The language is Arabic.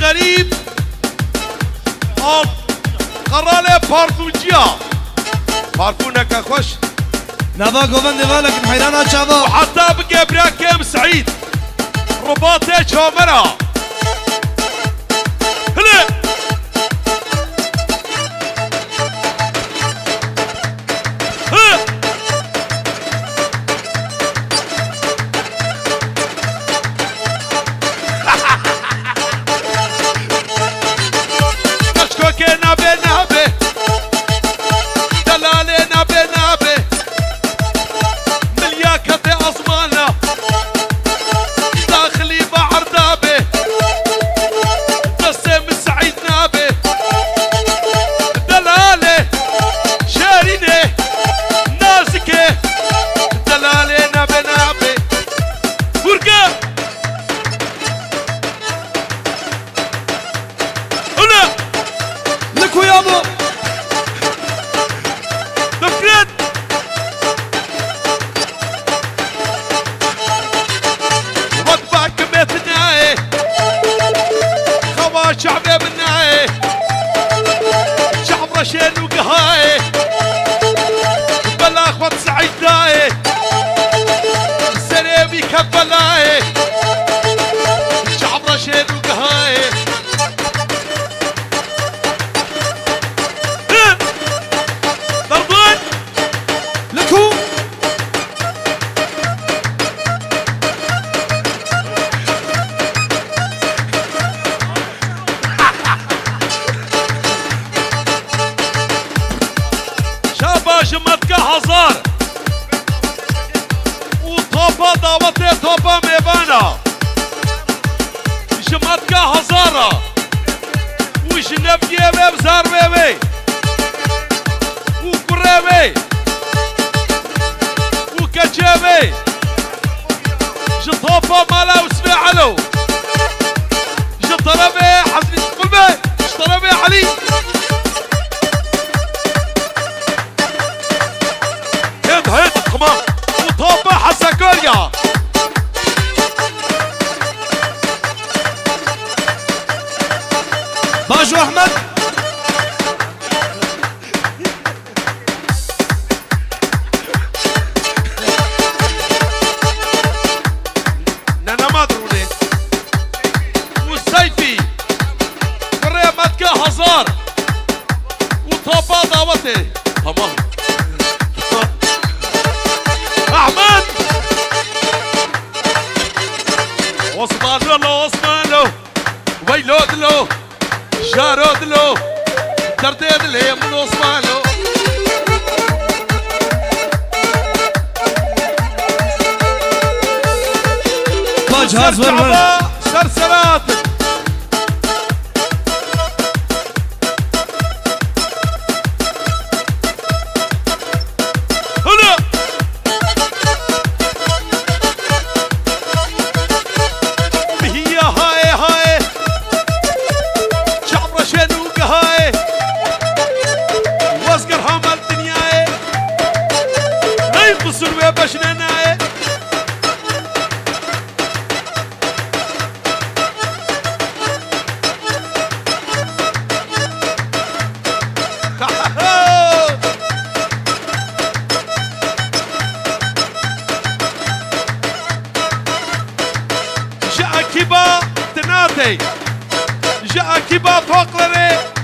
غريب قراله بارفوجيا بارفونك خوش نبا گوبند والك حيرانا چاوا وحتى بقى براكم سعيد رباطه شامرة هلا شعبي بالناي شعب رشين وقهاي بلا اخوات سعيد داي سريبي كبلاي شعب رشين وقهاي ضربون لكو جمتك هزار وطوبة دعوتي طوبة ميبانا جمتك هزارة وجنبجي ببزار بيبي وقريبي وكجيبي جطوبة مالا وسبي علو جطربي حزني قلبي جطربي علي هيدا كمان وطوبة حساكوريا باجو احمد نانا ما دروني والسيفي قرية متكا هزار وطوبة دعوتي تمام احمد عثمان له عثمان له ويلود له جارود له ترديد له من عثمان له باج هازور سرسرات جاء كبا تناتي جاء كبا فوق لري